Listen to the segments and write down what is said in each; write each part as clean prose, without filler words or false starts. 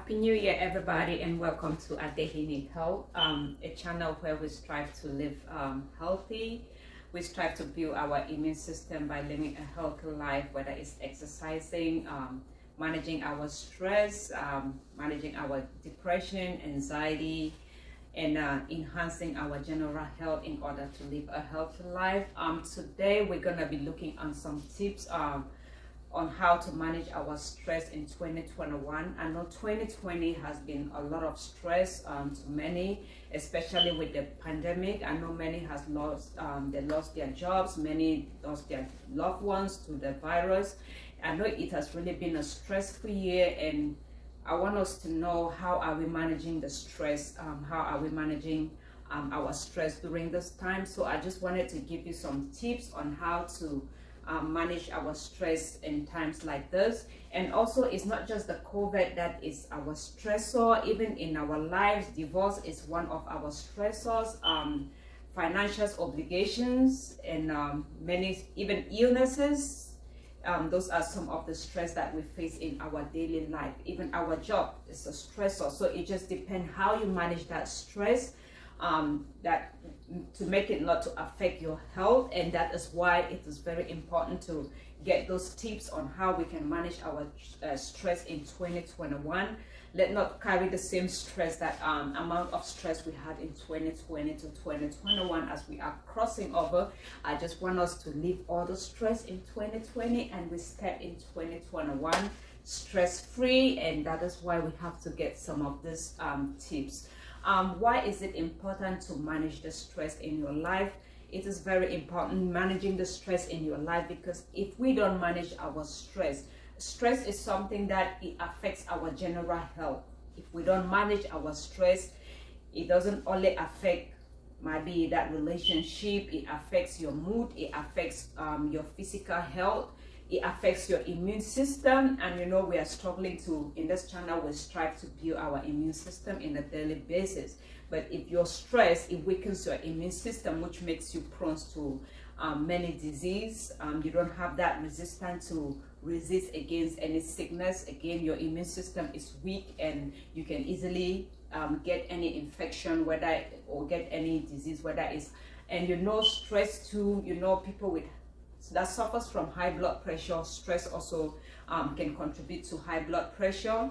Happy New Year, everybody, and welcome to A Daily Health, a channel where we strive to live healthy. We strive to build our immune system by living a healthy life, whether it's exercising, managing our stress, managing our depression, anxiety, and enhancing our general health in order to live a healthy life. Today, we're going to be looking at some tips on how to manage our stress in 2021. I know 2020 has been a lot of stress to many, especially with the pandemic. I know many has lost, they lost their jobs, many lost their loved ones to the virus. I know it has really been a stressful year, and I want us to know how are we managing the stress, how are we managing our stress during this time. So I just wanted to give you some tips on how to manage our stress in times like this. And also, it's not just the COVID that is our stressor. Even in our lives, divorce is one of our stressors, financial obligations, and many even illnesses. Those are some of the stress that we face in our daily life. Even our job is a stressor. So it just depends how you manage that stress, that to make it not to affect your health. And that is why it is very important to get those tips on how we can manage our stress in 2021. Let not carry the same stress, that amount of stress we had in 2020 to 2021 as we are crossing over. I just want us to leave all the stress in 2020 and we step in 2021 stress-free, and that is why we have to get some of these tips. Why is it important to manage the stress in your life? It is very important managing the stress in your life, because if we don't manage our stress is something that it affects our general health. If we don't manage our stress, it doesn't only affect maybe that relationship, it affects your mood, it affects your physical health, it affects your immune system. And you know, we are struggling to, in this channel, we strive to build our immune system in a daily basis. But if you're stressed, it weakens your immune system, which makes you prone to many disease. You don't have that resistance to resist against any sickness. Again, your immune system is weak, and you can easily get any infection, or get any disease, whether it's, and you know, stress too, you know, people with that suffers from high blood pressure. Stress also can contribute to high blood pressure.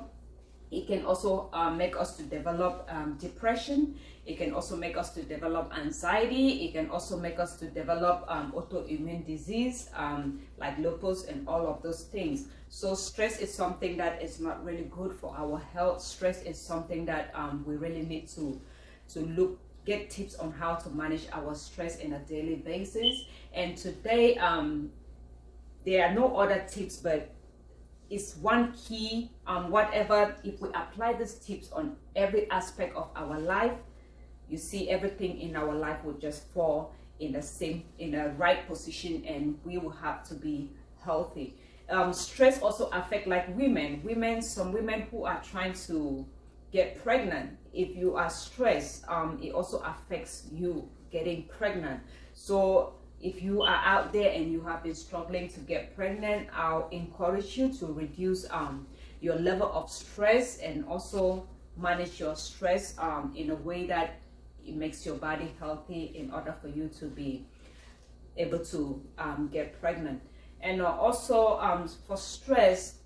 It can also make us to develop depression. It can also make us to develop anxiety. It can also make us to develop autoimmune disease like lupus and all of those things. So stress is something that is not really good for our health. Stress is something that we really need to get tips on how to manage our stress in a daily basis. And today there are no other tips, but it's one key. Whatever, if we apply these tips on every aspect of our life, you see, everything in our life will just fall in the right position, and we will have to be healthy. Stress also affect like some women who are trying to get pregnant. If you are stressed, it also affects you getting pregnant. So if you are out there and you have been struggling to get pregnant, I'll encourage you to reduce your level of stress, and also manage your stress in a way that it makes your body healthy in order for you to be able to get pregnant. And also for stress,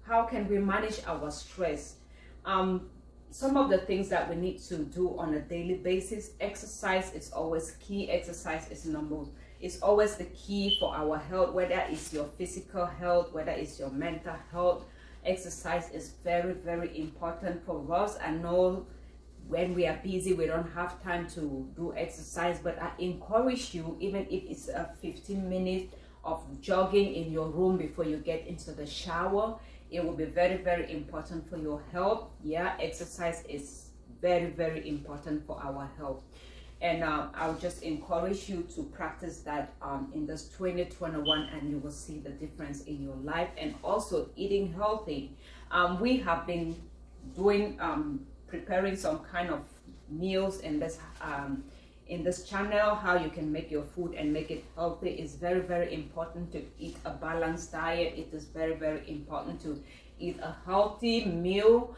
how can we manage our stress? Some of the things that we need to do on a daily basis: exercise is always key. Exercise is always the key for our health, whether it's your physical health, whether it's your mental health. Exercise is very, very important for us. I know when we are busy, we don't have time to do exercise, but I encourage you, even if it's a 15 minutes of jogging in your room before you get into the shower, it will be very, very important for your health. Yeah, exercise is very, very important for our health. And I'll just encourage you to practice that in this 2021, and you will see the difference in your life. And also eating healthy. We have been doing preparing some kind of meals in this channel. How you can make your food and make it healthy is very, very important. To eat a balanced diet, it is very, very important to eat a healthy meal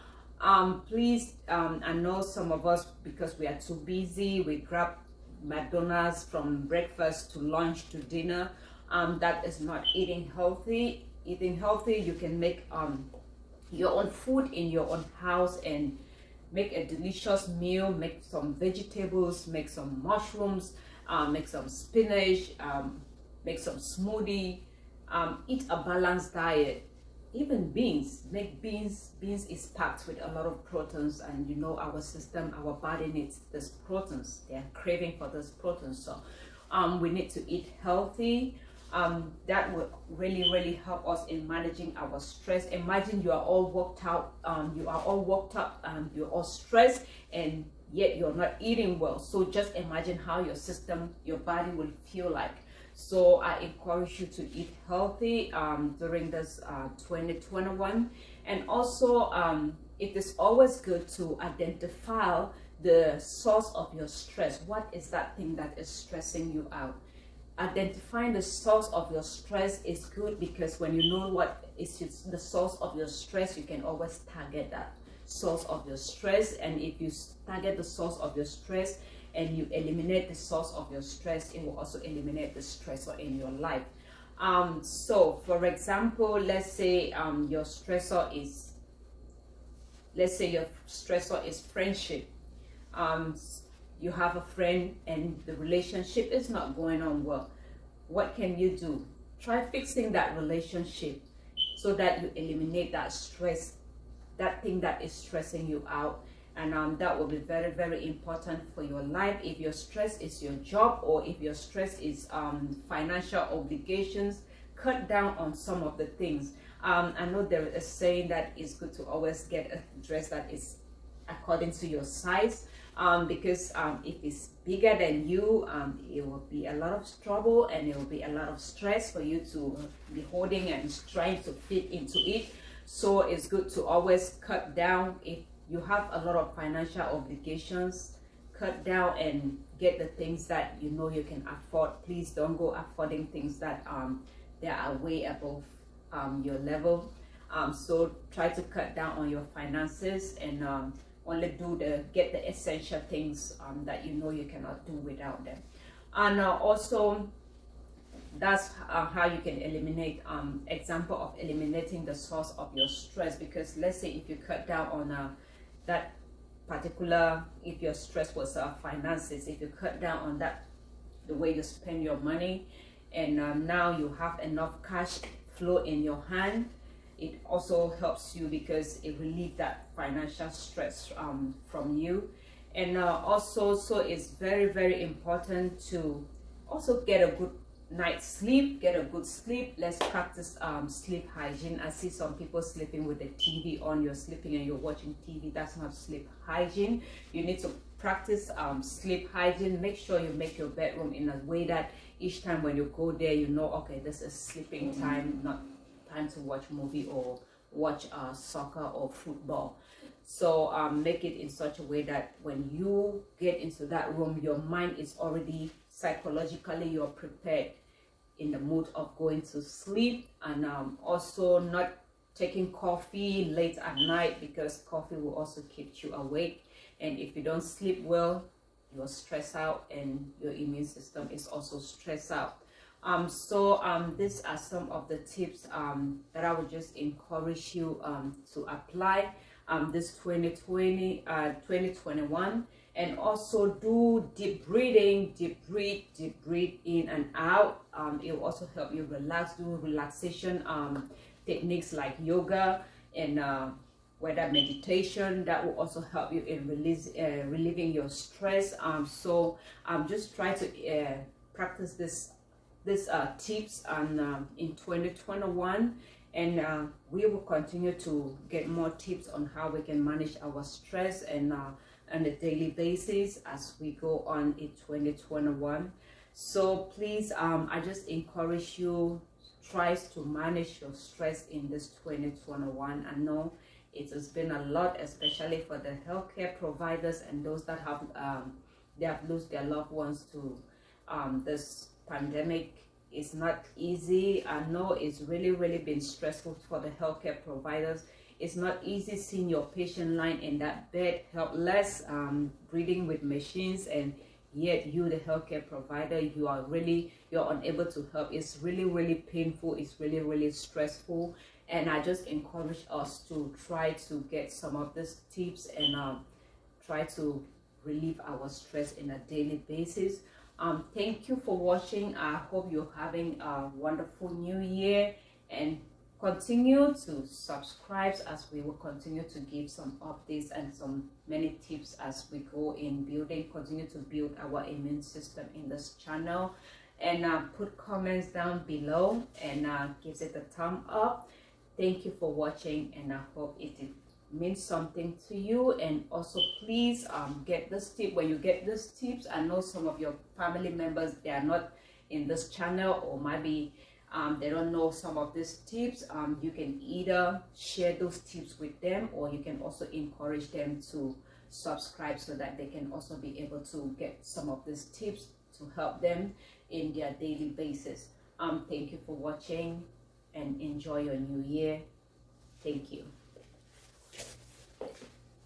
Please, I know some of us, because we are too busy, we grab McDonald's from breakfast to lunch to dinner. That is not eating healthy. Eating healthy, you can make your own food in your own house and make a delicious meal. Make some vegetables, make some mushrooms, make some spinach, make some smoothie. Eat a balanced diet. Even beans, make beans. Beans is packed with a lot of proteins, and you know our system, our body needs these proteins. They are craving for those proteins. So we need to eat healthy. That will really help us in managing our stress. Imagine you are all worked out, you are all worked up, you're all stressed, and yet you're not eating well. So just imagine how your system, your body will feel like. So I encourage you to eat healthy during this 2021. And also it is always good to identify the source of your stress. What is that thing that is stressing you out? Identifying the source of your stress is good, because when you know what is the source of your stress, you can always target that source of your stress. And if you target the source of your stress and you eliminate the source of your stress, it will also eliminate the stressor in your life. So for example, let's say your stressor is, friendship. You have a friend and the relationship is not going on well. What can you do? Try fixing that relationship so that you eliminate that stress, that thing that is stressing you out. And that will be very important for your life. If your stress is your job, or if your stress is financial obligations, cut down on some of the things. I know there is a saying that it's good to always get a dress that is according to your size. Because if it's bigger than you, it will be a lot of trouble, and it will be a lot of stress for you to be holding and trying to fit into it. So it's good to always cut down. If you have a lot of financial obligations, cut down and get the things that you know you can afford. Please don't go affording things that they are way above your level. So try to cut down on your finances, and only get the essential things that you know you cannot do without them. And also, that's how you can eliminate, example of eliminating the source of your stress. Because let's say if you cut down on that particular, if your stress was finances, if you cut down on that, the way you spend your money, and now you have enough cash flow in your hand, it also helps you because it relieves that financial stress from you. And also, so it's very important to also get a good night's sleep. Get a good sleep. Let's practice sleep hygiene. I see some people sleeping with the TV on. You're sleeping and you're watching TV. That's not sleep hygiene. You need to practice sleep hygiene. Make sure you make your bedroom in a way that each time when you go there, you know, okay, this is sleeping time, not time to watch movie or watch soccer or football. So make it in such a way that when you get into that room, your mind is already psychologically, you're prepared, in the mood of going to sleep. And also not taking coffee late at night, because coffee will also keep you awake, and if you don't sleep well, you're stressed out and your immune system is also stressed out. These are some of the tips that I would just encourage you to apply this 2021. And also do deep breathing, deep breathe in and out. It will also help you relax. Do relaxation techniques like yoga and whether meditation. That will also help you in relieving your stress. Just try to practice these tips in 2021, and we will continue to get more tips on how we can manage our stress and on a daily basis as we go on in 2021. So please, I just encourage you, try to manage your stress in this 2021. I know it has been a lot, especially for the healthcare providers and those that have they have lost their loved ones to this pandemic. Is not easy. I know it's really been stressful for the healthcare providers. It's not easy seeing your patient lying in that bed, helpless, breathing with machines, and yet you, the healthcare provider, you're unable to help. It's really painful. It's really stressful. And I just encourage us to try to get some of these tips and try to relieve our stress in a daily basis. Thank you for watching. I hope you're having a wonderful new year, and continue to subscribe as we will continue to give some updates and some many tips as we go in continue to build our immune system in this channel. And put comments down below and give it a thumb up. Thank you for watching, and I hope it means something to you. And also please get this tip. When you get these tips, I know some of your family members, they are not in this channel, or maybe they don't know some of these tips. You can either share those tips with them, or you can also encourage them to subscribe so that they can also be able to get some of these tips to help them in their daily basis. Thank you for watching, and enjoy your new year. Thank you.